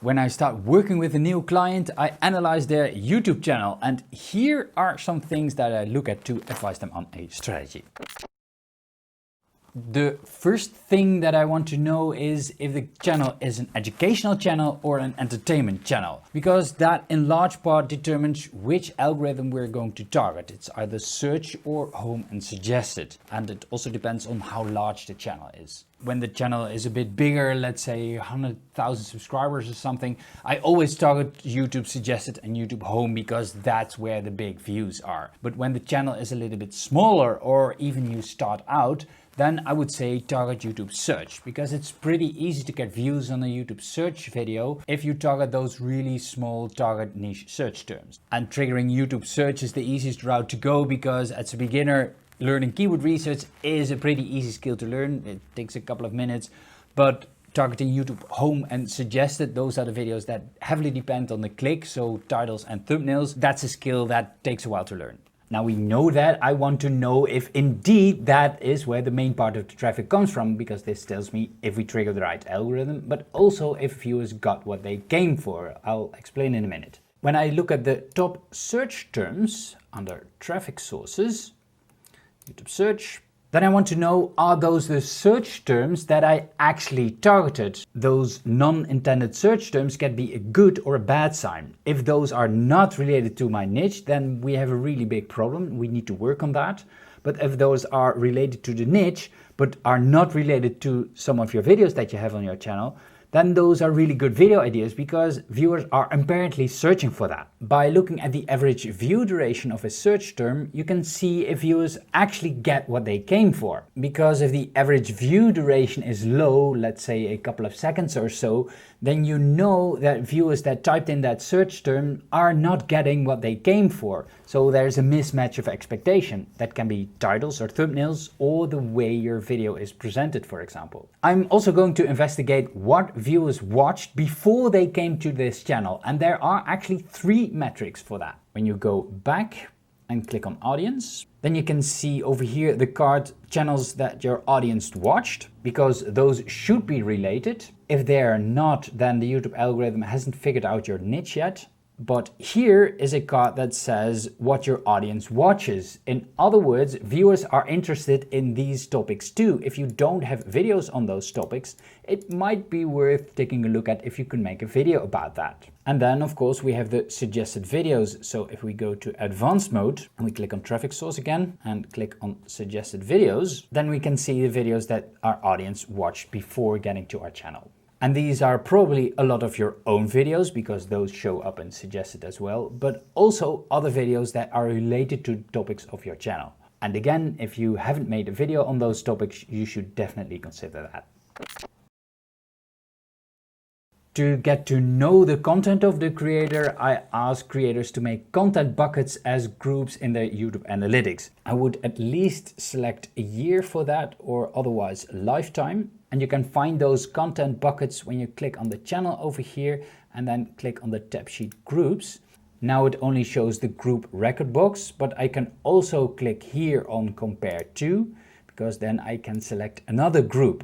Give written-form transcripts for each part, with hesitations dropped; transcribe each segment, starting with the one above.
When I start working with a new client, I analyze their YouTube channel, and here are some things that I look at to advise them on a strategy. The first thing that I want to know is if the channel is an educational channel or an entertainment channel, because that in large part determines which algorithm we're going to target. It's either search or home and suggested, and it also depends on how large the channel is. When the channel is a bit bigger, let's say 100,000 subscribers or something, I always target YouTube suggested and YouTube home because that's where the big views are. But when the channel is a little bit smaller, or even you start out, then I would say target YouTube search, because it's pretty easy to get views on a YouTube search video if you target those really small target niche search terms. And triggering YouTube search is the easiest route to go, because as a beginner, learning keyword research is a pretty easy skill to learn. It takes a couple of minutes, but targeting YouTube home and suggested, those are the videos that heavily depend on the click, so titles and thumbnails. That's a skill that takes a while to learn. Now we know that. I want to know if indeed that is where the main part of the traffic comes from, because this tells me if we trigger the right algorithm, but also if viewers got what they came for. I'll explain in a minute. When I look at the top search terms under traffic sources, YouTube search, then I want to know, are those the search terms that I actually targeted? Those non-intended search terms can be a good or a bad sign. If those are not related to my niche, then we have a really big problem. We need to work on that. But if those are related to the niche, but are not related to some of your videos that you have on your channel, then those are really good video ideas, because viewers are apparently searching for that. By looking at the average view duration of a search term, you can see if viewers actually get what they came for. Because if the average view duration is low, let's say a couple of seconds or so, then you know that viewers that typed in that search term are not getting what they came for. So there's a mismatch of expectation. That can be titles or thumbnails, or the way your video is presented, for example. I'm also going to investigate what viewers watched before they came to this channel, and there are actually 3 metrics for that. When you go back and click on audience, then you can see over here the card channels that your audience watched, because those should be related. If they are not, then the YouTube algorithm hasn't figured out your niche yet. But here is a card that says what your audience watches. In other words, viewers are interested in these topics too. If you don't have videos on those topics, it might be worth taking a look at if you can make a video about that. And then of course we have the suggested videos. So if we go to advanced mode and we click on traffic source again and click on suggested videos, then we can see the videos that our audience watched before getting to our channel. And these are probably a lot of your own videos, because those show up in suggested as well, but also other videos that are related to topics of your channel. And again, if you haven't made a video on those topics, you should definitely consider that. To get to know the content of the creator, I ask creators to make content buckets as groups in their YouTube analytics. I would at least select a year for that, or otherwise a lifetime. And you can find those content buckets when you click on the channel over here and then click on the tab sheet groups. Now it only shows the group record box, but I can also click here on compare to, because then I can select another group.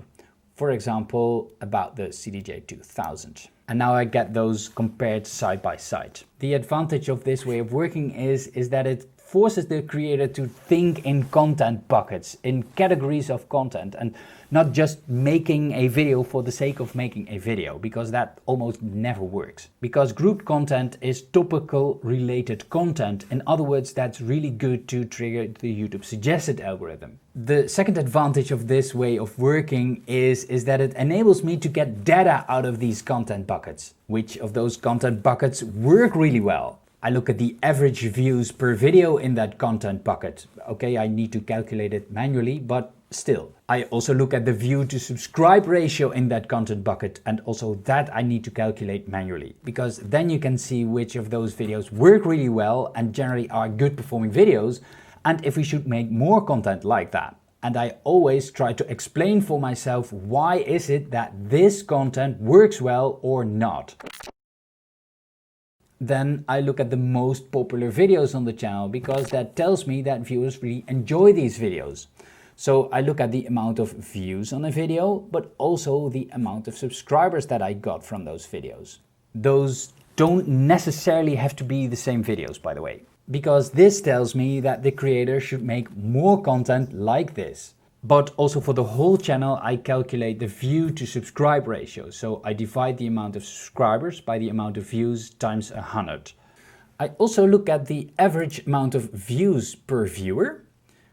For example, about the CDJ 2000. And now I get those compared side by side. The advantage of this way of working is that it forces the creator to think in content buckets, in categories of content, and not just making a video for the sake of making a video, because that almost never works. Because grouped content is topical related content. In other words, that's really good to trigger the YouTube suggested algorithm. The second advantage of this way of working is that it enables me to get data out of these content buckets. Which of those content buckets work really well? I look at the average views per video in that content bucket. Okay, I need to calculate it manually, but still. I also look at the view to subscribe ratio in that content bucket, and also that I need to calculate manually, because then you can see which of those videos work really well and generally are good performing videos, and if we should make more content like that. And I always try to explain for myself why is it that this content works well or not. Then I look at the most popular videos on the channel, because that tells me that viewers really enjoy these videos. So I look at the amount of views on a video, but also the amount of subscribers that I got from those videos. Those don't necessarily have to be the same videos, by the way, because this tells me that the creator should make more content like this. But also for the whole channel, I calculate the view to subscribe ratio. So I divide the amount of subscribers by the amount of views times 100. I also look at the average amount of views per viewer,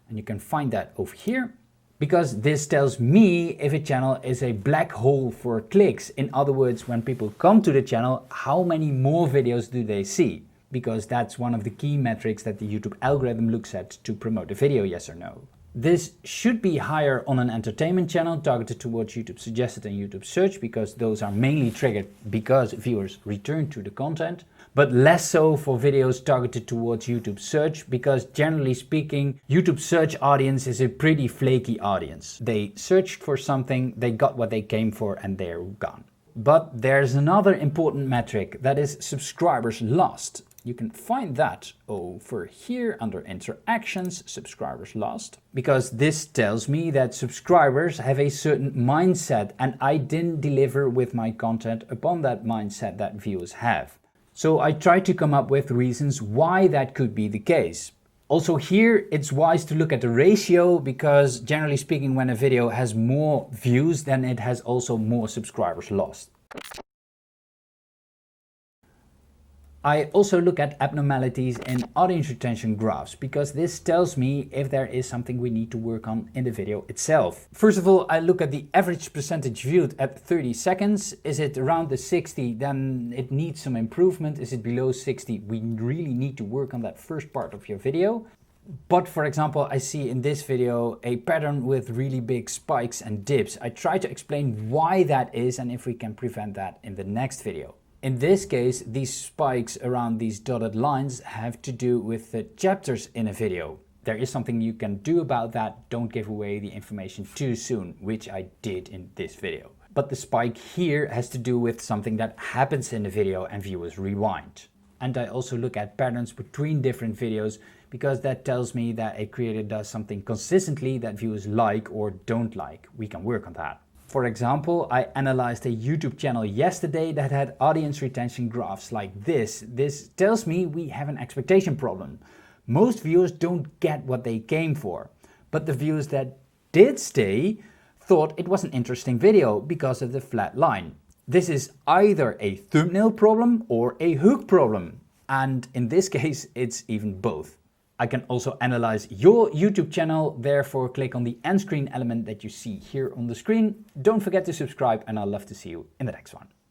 and you can find that over here, because this tells me if a channel is a black hole for clicks. In other words, when people come to the channel, how many more videos do they see? Because that's one of the key metrics that the YouTube algorithm looks at to promote a video, yes or no. This should be higher on an entertainment channel targeted towards YouTube suggested and YouTube search, because those are mainly triggered because viewers return to the content, but less so for videos targeted towards YouTube search, because generally speaking, YouTube search audience is a pretty flaky audience. They searched for something, they got what they came for, and they're gone. But there's another important metric, that is subscribers lost. You can find that over here under interactions, subscribers lost, because this tells me that subscribers have a certain mindset and I didn't deliver with my content upon that mindset that viewers have. So I try to come up with reasons why that could be the case. Also here, it's wise to look at the ratio, because generally speaking, when a video has more views, then it has also more subscribers lost. I also look at abnormalities in audience retention graphs, because this tells me if there is something we need to work on in the video itself. First of all, I look at the average percentage viewed at 30 seconds. Is it around the 60? Then it needs some improvement. Is it below 60? We really need to work on that first part of your video. But for example, I see in this video a pattern with really big spikes and dips. I try to explain why that is and if we can prevent that in the next video. In this case, these spikes around these dotted lines have to do with the chapters in a video. There is something you can do about that. Don't give away the information too soon, which I did in this video. But the spike here has to do with something that happens in the video and viewers rewind. And I also look at patterns between different videos, because that tells me that a creator does something consistently that viewers like or don't like. We can work on that. For example, I analyzed a YouTube channel yesterday that had audience retention graphs like this. This tells me we have an expectation problem. Most viewers don't get what they came for, but the viewers that did stay thought it was an interesting video because of the flat line. This is either a thumbnail problem or a hook problem, and in this case it's even both. I can also analyze your YouTube channel, therefore click on the end screen element that you see here on the screen. Don't forget to subscribe, and I'd love to see you in the next one.